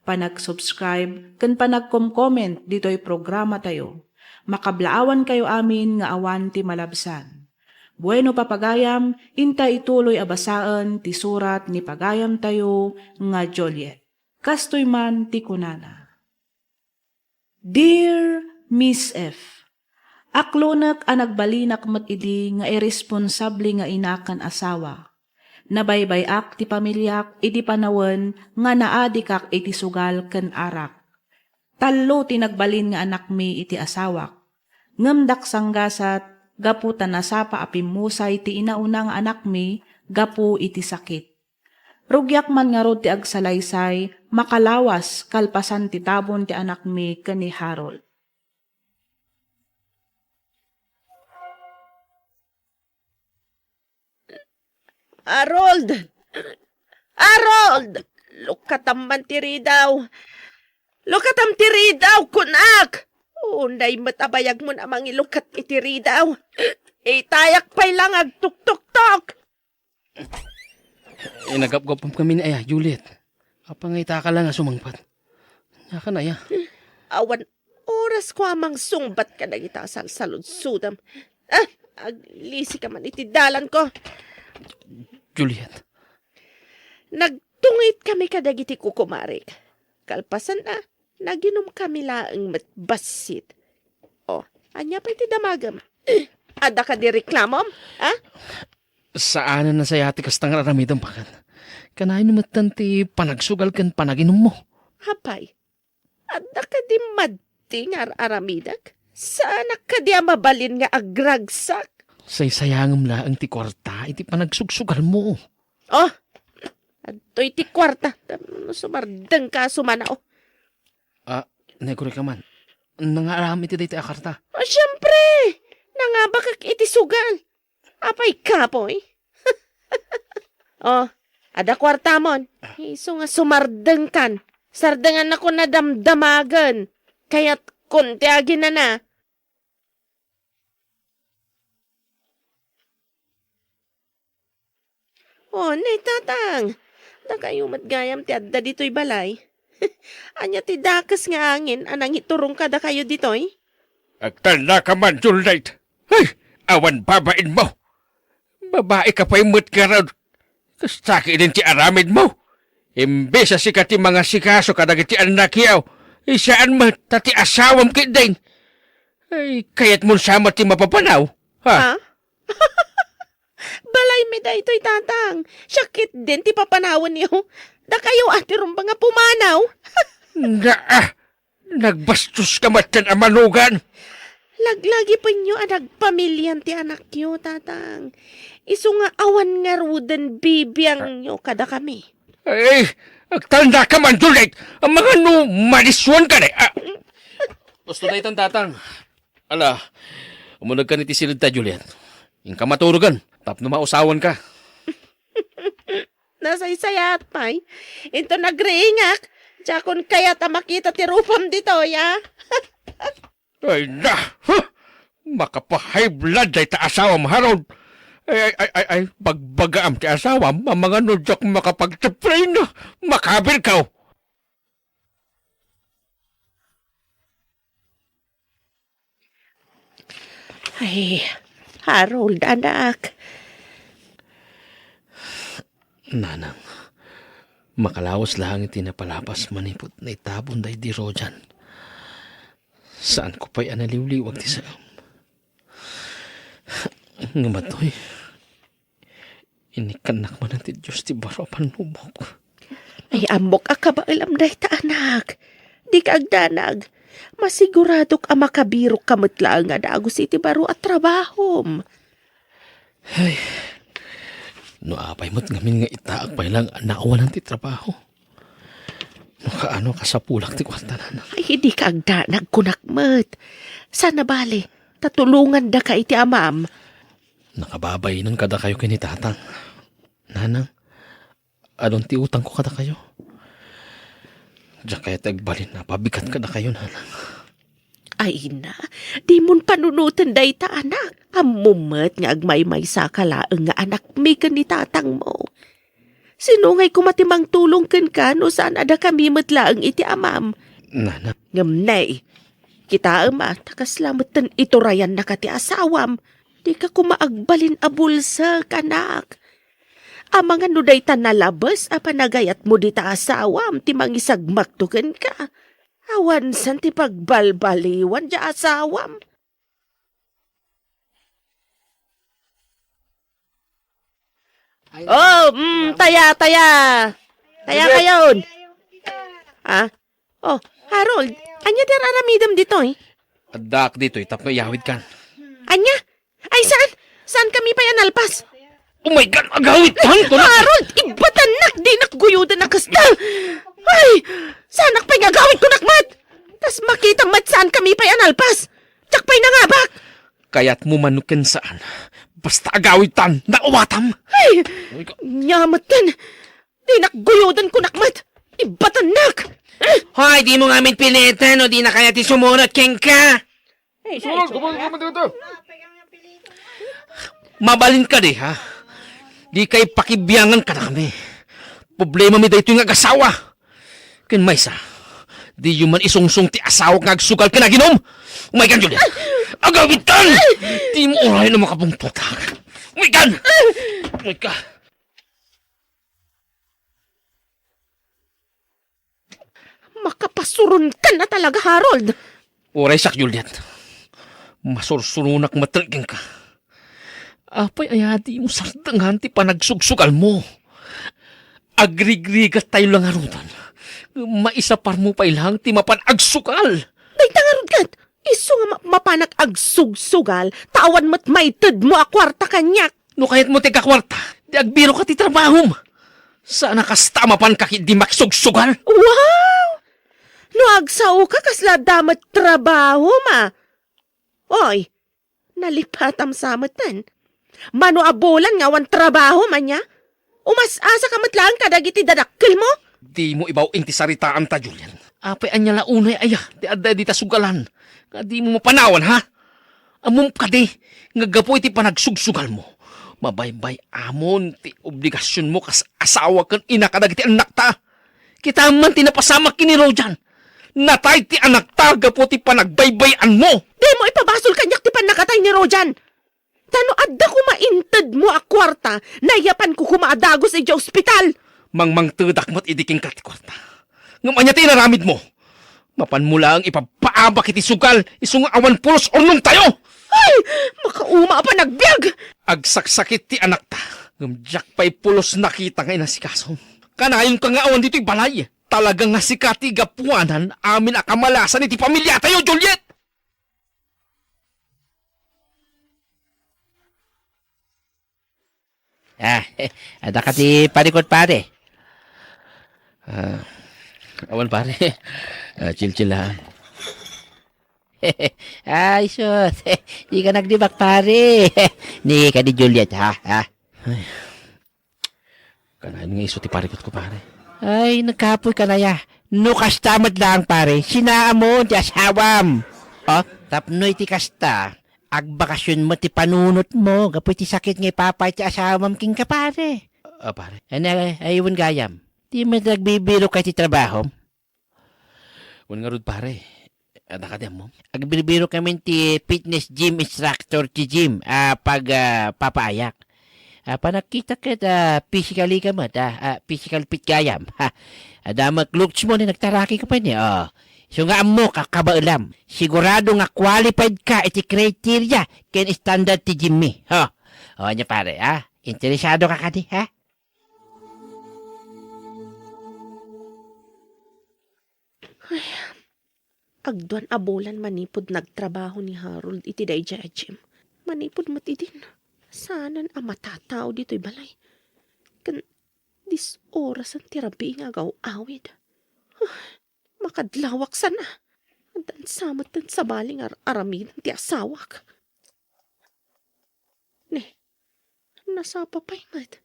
Panag-subscribe ken panag-comment dito'y programa tayo. Makablaawan kayo amin nga awan ti malabsan. Bueno papagayam, inta ituloy abasaan ti surat ni pagayam tayo nga Joliet. Kastoy man ti kunana. Dear Miss F, aklonak a nagbalinak met idi nga irresponsable nga inakan asawa. Nabaybayak ti pamilyak iti panawen nga naadikak iti sugal ken arak. Tallo ti nagbalin nga anak mi iti asawak. Ngemdak sanggasat gapu tanasapa apimusay ti inaunang anak mi, gapu iti sakit. Rugyak man nga rod ti agsalaysay, makalawas kalpasan ti tabon ti anak mi ken ni Harold. Harold! Harold! Lukatam man tiri daw. Lukatam tiri daw, kunak! Unday matabayag mo namang ilukat itiri daw. Tayak pa'y lang agtuk-tuk-tok. Nagapgapam kami ni Aya, Juliet. Apangita ka lang nga sumangpat. Naka na, ya. Awan oras ko amang sungbat ka na kita sa salud-sudam. Aglisi ka man itidalan ko. Juliet. Nagtungit kami kadagiti kukumarik. Kalpasan na, naginom kami laang matbasit. Anya pa iti damagam. Ada ka di reklamom? Saan na sayati kastang raramidang pakan? Kanain numatan ti panagsugal kan panaginom mo. Hapay, ada ka di madti nga aramidag? Sana ka di mabalin nga agragsak? Say-sayangam laang ti kwarta, iti panagsugsugal mo. Ato iti kwarta. Sumardeng ka sumana. Neguri ka man. Nangarami ti dito akarta. O, syempre! Nangabakak iti sugal. Apay kapoy. Oh, ada kwartamon. Iso nga sumardeng kan. Sardengan ako na damdamagan. Kaya't konti agin na. Oh, nay tatang. Da kayo matgayam ti adda dito'y balay. Anya ti dakas nga angin anang iturong kada kayo dito'y. Agtanda ka man, Juliet. Ay, awan babain mo. Babae ka pa imot ka raw. Saki din ti aramid mo. Imbes sa sikat ti mga sikaso kadag ti anak yaw. Isaan mo, tati asawam kit din. Ay, kayat mo sama ti mapapanaw. Ha? Ha? Balay me da ito'y tatang. Syakit din ti papanawan niyo. Da kayo ati rumba nga pumanaw. Nagbastos ka matan amanugan. Laglagi pa nyo nagpamilyan ti anak nyo, tatang. Iso nga awan nga ruden bibiyang nyo kada kami. Ay, agtanda ka man, Juliet. Ang mga maniswan ka na. Gusto na itong tatang. Ala, umunag ka ni ti silid ta, Juliet. Yung ka maturugan, tapno mausawan ka. Nasaysayat pa'y. Ito nagriingak. Tsakon kaya ta makita ti rupam dito, ya. Ay na, makapahay blood ay ta asawam Harold. Ay, pagbagaam ti asawam, ang mga nudyak makapag-spray na, makabir ka. Ay, Harold, anak. Nanang, makalawas lang iti napalapas manipot na itabon day di Rojan. Saan ko pa'y analiwliwag ti sa... Nga matoy, inikanak man ti Diyos ti baro panubok. Ay, amok ka ba alam day ta, anak? Di ka agdanag. Masigurado ka makabiro kamatla nga dagos iti baro at trabahom. Ay, no apay mo't ngamin nga itaak pa lang naawalan ti trabaho. No kaano ka sa pulak ti kwarta na. Ay, hindi ka agdanag kunakmat. Sana bali, tatulungan da ka iti amam. Nakababay nun kada kayo kinitatang. Nanang, anong ti utang ko kada kayo? Diyan kaya tagbalin na, pabigat kada kayo, nanang. Ay na, di mon panunutan day ta, anak. Amumat nga agmay-may sa kalaang nga anak may kanitatang mo. Sinungay kumatimang tulong ken ka no saan ada kami matlaang iti amam. Nanang, Ngamnay, kita ama, takaslamatan iturayan na ka ti asawam. Di ka kumaagbalin a bulsa, kanak. Amang ano day ta nalabas, apanagayat mo di ta asawam, ti mangisagmaktugan ka. Awan san ti pagbalbaliwan di asawam. Oh, taya. Taya kayon. Ha? Oh, Harold, anya ti aramidam dito eh? adak dito, itap yawid kan. Anya? Ay, saan? Saan kami pa yan alpas? Oh my God, agawid tan ko na! Harold, ibatanak, di nakguyudan na kasta. Ay, sanak pa'y gagawin ko nakmat. Tas makita mat saan kami pa yan alpas. Tsak pa'y nangabak. Kaya't mo manukin saan. Basta agawid tan, nauwatam. Ay, nyamatan. Di nakguyudan ko nakmat. Ibatanak. Hoy, di mo ngamin pilitan o di na kaya ti sumunod keng ka. Mabalin ka di, ha? Di kay pakibiyangan ka na kami. Problema mi dito yung agasawa. Ken maysa, di yung man isungsung ti asawa nga agsugal ka na ginom. Oh my God, Julia! Agawid tan! Di mo oray na makapungtutak. Oh my God! Oh my God! Makapasuron ka na talaga, Harold. Oray sak, Juliet. Masursurunak matalging ka. Apay ayati mo sardangan ti panagsugsugal mo. Agrigrigat tayo lang arutan. Maisapar mo pa ilang ti mapanagsugal. Day tangarod kat. Iso nga mapanak agsugsugal. Tawan mo't maited mo a kwarta kanyak. No kahit mo ti kakwarta, di agbiro ka ti trabahom. Sana kasta mapan ka di makisugsugal. Wow! No agsaw ka kasla damat trabaho ma. Oy, nalipatam samatan. Mano abolan nga wan trabaho man niya. Umas-asa ka matlaan kadagiti dadakkel mo. Di mo ibaw inti saritaan ta, Julian. Apay anya la unay aya, di adda di ta sugalan. Nga di mo mapanawan, ha? Amom ka di, nga gapoy ti panagsugsugal mo. Mabaybay amon ti obligasyon mo kas asawa kan ina kadagiti anak ta. Kita man ti napasama kiniro dyan. Natay ti anak ta, gapo ti panagbaybayan mo. Di mo ipabasol kanyak ti panakatay ni Rojan. Tano adda ko mainted mo a kwarta, nayapan ko kumaadagos sa ospital. Mangmang tudak mo't idiking katikwarta. Ngamanya ti inaramid mo. Mapan mo lang ipapaabak iti sugal, isung awan pulos ornong tayo. Ay, makauma pa nagbiag. Agsaksakit ti anak ta. Ngamjak pa'y pulos nakita nga inasikaso. Kanayon ka nga awan dito'y balay. Talagang nga sikati gapuanan amin akamalasan iti pamilya tayo, Juliet! Ada ka ti parikot pare. Awan pare, chill-chill lang. Ay, sus. Di ka nagdibak pare. Ni ka ni Juliet, ha? Kanayon nga iso ti parikot ko pare. Ay, nagkapoy ka na ya. No kastamad lang pare. Sinaa mo ti asawam. O, tapnoy ti kasta. Agbakasyon mo ti panunot mo. Gapoy ti sakit nga ipapay ti asawam king ka pare. Pare. Ano, ayun gayam. Di mo nagbibiro kay ti trabaho. Wan nga rod pare. Ada ka mo? Agbibiro kami ti fitness gym instructor ti gym. Pag papaayak. Panakita ka physically ka mo. Physical fit gayam. Damat looks mo ni nagtaraki ka pa niya. So nga mo kakabailam. Sigurado nga qualified ka iti criteria ken standard ti Jimmy. O niya pare, interesado ka kadi, ha? Agduan abolan manipod nagtrabaho ni Harold iti dayja Jim. Manipod mati din. Sanan ang matatao dito'y balay. Kan dis oras ang tirabi nga gaw awid. Makadlawak sana. Dan samot dan sa baling aramidan ti asawak. Ne, nasa papaymat.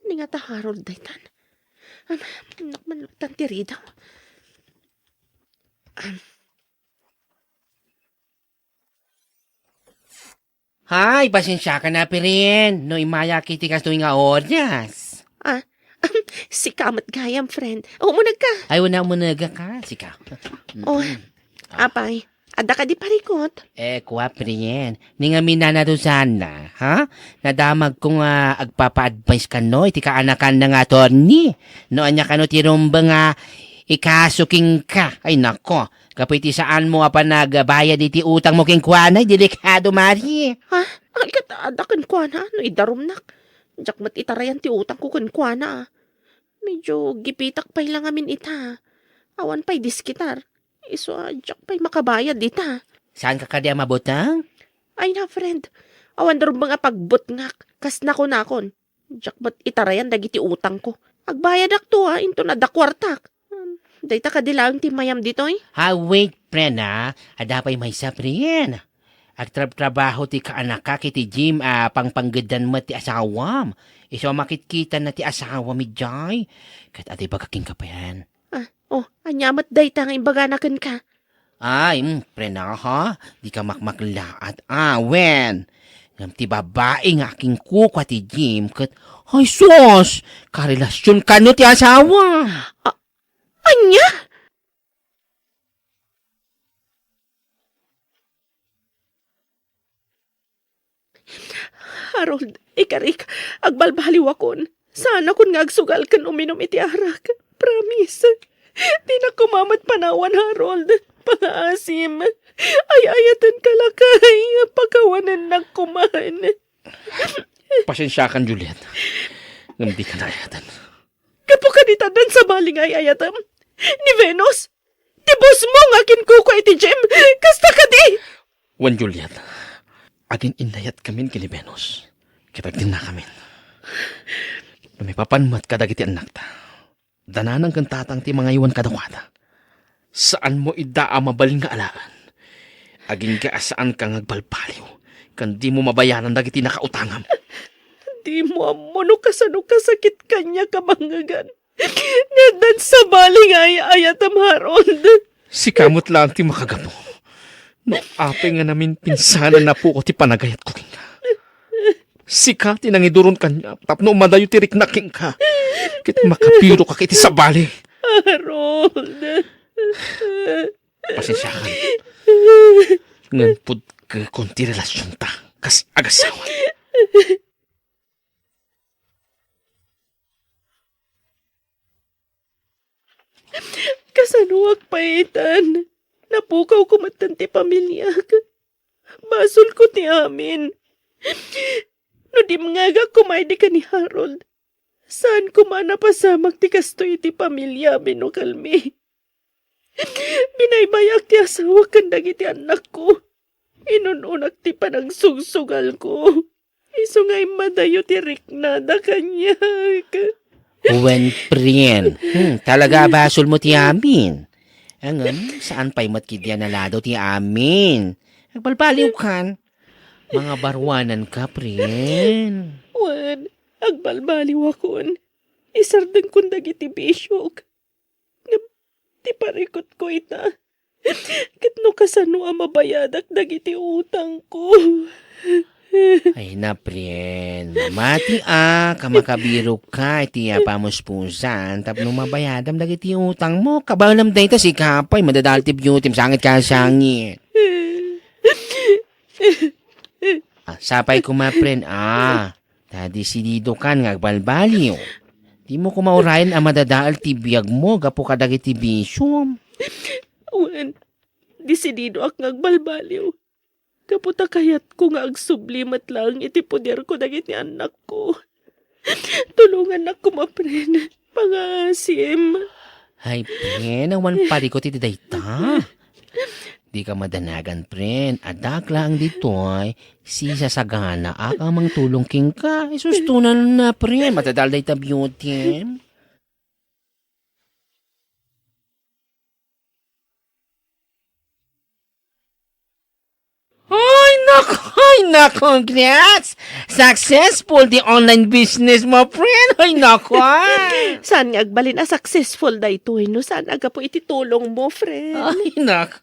Ni nga ta Harold daytan. Nakmanlutan ti ridaw. Hay, pasensya ka na pirin. No imaya kiti kas tuwing nga oras. Si kamat gayam, friend. Umunag ka. Ay, wala mo naga ka. Sika. Oh, apay. Ada ka di parikot. Kuha pirin. Ni nga minana to sana, ha? Nadamag kong agpapa-advise ka no. Iti kaanakan na nga attorney. No, anya ka no tirumba nga ikasuking ka. Ay, nako. Kapit saan mo pa nagbayad iti utang mo king kuanay. Delikado, Mari. Ha? Ay, kataada kan kuana. No, idarum nak. Jak mat itarayan ti utang ko kan kuana. Medyo gipitak pa'y lang amin ita. Awan pa'y diskitar. Iso, jak pa'y makabayad ita. Saan ka kadi mabutang? Ay na, friend. Awan darum mga pagbutngak. Kas nakon. Jak mat itarayan dagiti utang ko. Agbayad ak to into na dakwartak. Dayta ka dilang ti mayam ditoy? Wait, friend, Ada pa'y may saprin. Agtrabaho ti kaanak ka kiti Jim, pangpanggedan mo ti asawam. Iso makitkita na ti asawa mi jay. Kat ati bagaking ka pa yan. Anyamat dayta nga imbaganakan ka. Ay, prena ha? Di ka makmaklaat. Wen. Ngam ti babae nga aking kuka ti Jim. Kat, ay sos, karelasyon ka no ti asawa. Anya? Harold, ikarik, agbalbaliw akon. Sana kun nga agsugal kan uminom iti arak. Promise. Di na kumamat panawan, Harold. Pangaasim. Ay ayatan kalakay. Pagkawanan na kumahan. Pasensya kan, Juliet. Ngam di ka na ayatan. Kapo ka ditadan sa baling ay ayatam. Ni Venus. Ti boss mo nga kinkuko iti Jem. Kasta ka di. Wan, Juliet. Agin inayat kamin kini Venus. Kitag din na kamin. Lumipapanmat ka dagiti anak ta. Dananang kan tatang ti mga iwan kadawada. Saan mo idaa mabalin nga alaan? Aging ka saan ka ngagbalbaliw, kan di mo mabayaran dagiti nakautangam. Di mo amono kasano kasakit kanya kabangagan. Ngadan sa baling ayatam Harold. Si kamot lang ti makagamo. No ape nga namin pinsanan na po ko ti panagayat ko king ka. Si ka tinangiduron kanya, tapno madayo ti riknaking ka. Kit makapiro ka kiti sa bali. Harold. Pasensya ka. Ngan pud ka konti relasyon ta, kas agasawa. Kasanuwag paitan. Napukaw ko matanti pamilya. Basol ko ti amin. No di mga kumaydi ka ni Harold. Saan ko manapasamag ti kastoy ti pamilya binukalmi. Binaybayak ti asawa kan dagiti anak ko. Inununak ti panagsugsugal ko. Iso nga'y madayo ti riknada kanya. Uwen prien. Talaga basol mo ti amin. Angam, saan pa'y matkidya na lado ti amin? Nagbalbaliw kan. Mga barwanan ka, prien. Wan, agbalbaliw akon. Isardan kong dagiti bisyok. Ti parikot ko ita. Kitno kasano ang mabayadak dagiti utang ko. Ay na, prien. Mamati kamakabiro ka, iti pamuspusan, tapno mabayadam dagiti utang mo. Kabalam dayta si kapay, madadalti beauty, sangit ka sangit. Sapay ko prien, tadi si Dido kan ngagbalbaliw. Di mo kumaurayan ang madadaal ti biyag mo, gapo ka dagiti bisyom. Wan, disidido ak ngagbalbaliw. Kaputa kayat ko nga agsublimat lang iti puder ko dagiti anak ko. Tulungan ako mapren, pangasim. Ay, prien, awan pari ko ti dayta. Di ka madanagan, prien. Adak lang ditoy, si sasagana amang tulong king ka. Isustunan na, prien. Matadal dayta beauty. Ay, nako, congrats! Successful the online business mo, friend. Ay, nako. Saan nga agbalin a successful da ito, no? Saan aga po ititulong mo, friend? Ay, nako.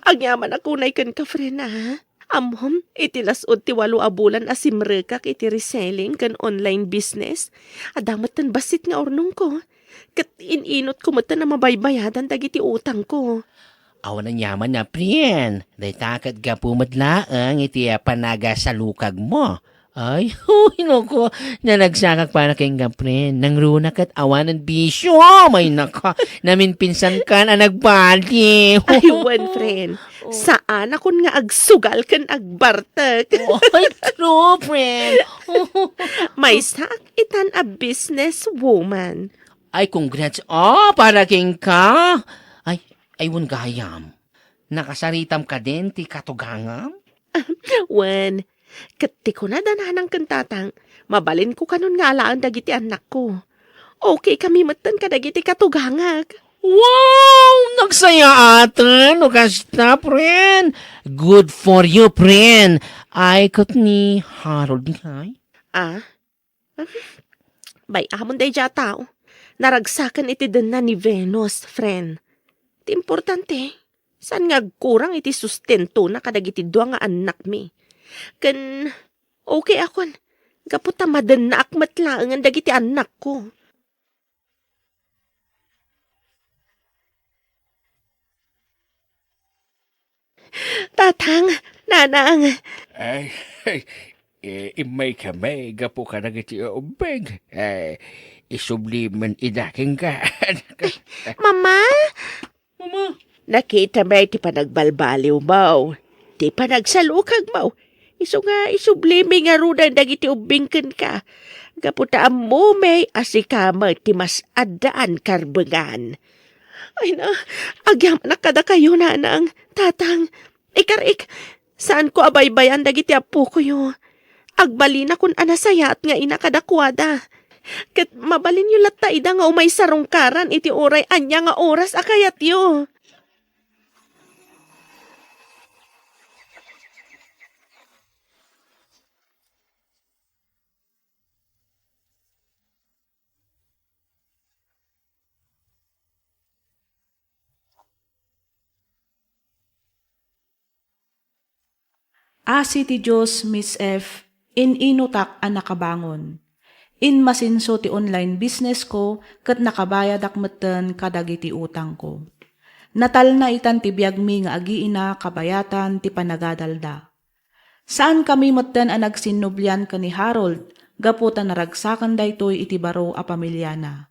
Agyaman ako na ikan ka, friend, ha? Amhom, itilasod ti 8 abulan asimrekak iti reselling kan online business. Adamat tan basit nga ornong ko. Kat ininot ko matan na mabaybayadan dagiti utang ko. Awan ang yaman na, prien. Day takat ka pumatlaang iti panaga sa lukag mo. Ay, huy, nako. Nanagsakak para kayong kapren. Nang runak at awan ng bisyo. May nako. Namin pinsan ka na nagbali. Ay, one friend. Saan akon nga agsugal kan agbartek. Ay, true, friend. May sak itan a business woman. Ay, congrats. Para kayong ka. Ayun gayam. Nakasaritam ka din, ti katugangam? Wen, kati ko na dananang kantatang, mabalin ko kanon nga alaan dagiti anak ko. Okay kami matan ka dagiti katugangag. Wow! Nagsaya atan! O kasta, friend! Good for you, friend! Ay, kat ni Harold ngay. Bay, amon day dya tao. Naragsakan iti din na ni Venus, friend. Iti importante, saan nga kurang iti sustento na kadagiti dua nga anak mi. Kan, okay akon. Gaputa madan na akmat lang ang dagiti anak ko. Tatang, nanang. Ay, imay kami, gapo ka nagiti ubeg. Isubliman idaking ka. Mama? Mama? Nakita ba iti panagbalbaliw mo? Ti panagsalukag mo? Iso nga isublimi nga rudan dagiti ubingken ka. Gaputa mo may asikama ti mas addaan karbengan. Ay na, agyaman na kada kayo nanang. Tatang, ikarik, saan ko abaybayan dagiti apo ko yo? Agbalina kun anasayat nga inakadakwada. Ket mabalin yu latta ida nga umay sarungkaran iti oray anya nga oras akayat yu. Asi ti Diyos, Miss F, in inutak ang nakabangon. In masinso ti online business ko, kat nakabayad akmeten kadagiti utang ko. Natal na itan ti biyag mi nga agiina kabayatan ti panagadalda. Saan kami meten ang nagsinublyan ka ni Harold, gaputan naragsakan daytoy iti baro a pamilyana.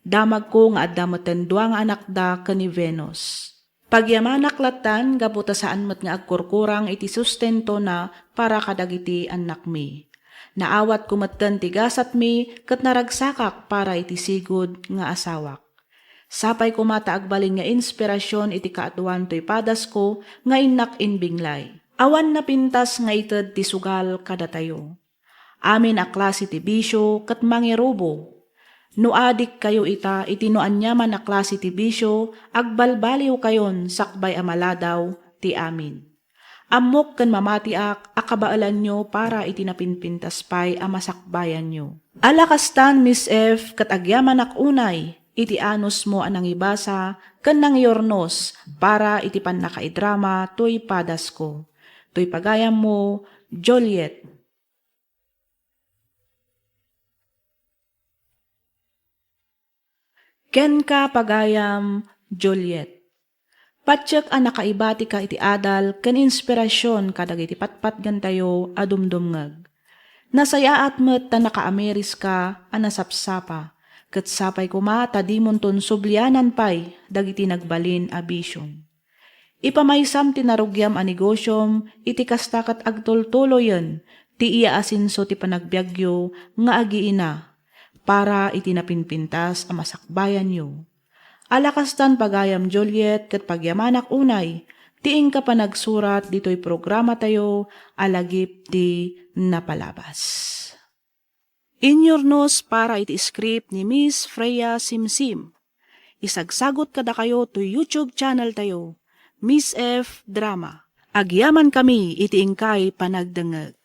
Damag ko nga adda meten duang anak da ka ni Venus. Pagyamanak latan, gaputa saan met nga agkurkurang iti sustento na para kadagiti anak mi. Naawat kumatan ti gasat mi, kat naragsakak para iti sigod nga asawak. Sapay kumata agbaling nga inspirasyon iti kaatuan to'y padas ko, nga inak inbinglay. Awan na pintas nga ited ti sugal kada tayo. Amin a klase ti bisyo, kat mangirobo. No adik kayo ita, itinoan niya man a klase ti bisyo, agbalbaliw kayon sakbay amaladaw ti amin. Amok kan mamatiak, akabaalan nyo para itinapinpintas pay amasakbayan nyo. Alakastan, Miss F, kat agyaman ak unay, iti anos mo anang ibasa, kan nang yornos, para iti pan nakaidrama, to'y padas ko. To'y pagayam mo, Joliet. Ken ka pagayam, Joliet. Patsyak ang nakaibati ka iti adal, ken inspirasyon kadag iti patpat gantayo adumdumngag. Nasayaat met ta naka-Ameris ka, anasapsapa, ket sapay kumata di monton sublianan pay, dagiti nagbalin a bisyon. Ipamaysam ti narugyam a negosyom, iti kastakat agtultuloyen, ti iya asinso ti panagbiagyo, nga agiina, para itinapinpintas a masakbayan nyo. Alakastan pagayam Joliet, ket pagyamanak unay, tiing ka pa nagsurat dito'y programa tayo, alagip di napalabas. Inyornos para iti script ni Miss Freya Simsim. Isagsagot kada kayo to YouTube channel tayo, Miss F Drama. Agyaman kami iti ingkay panagdengeg.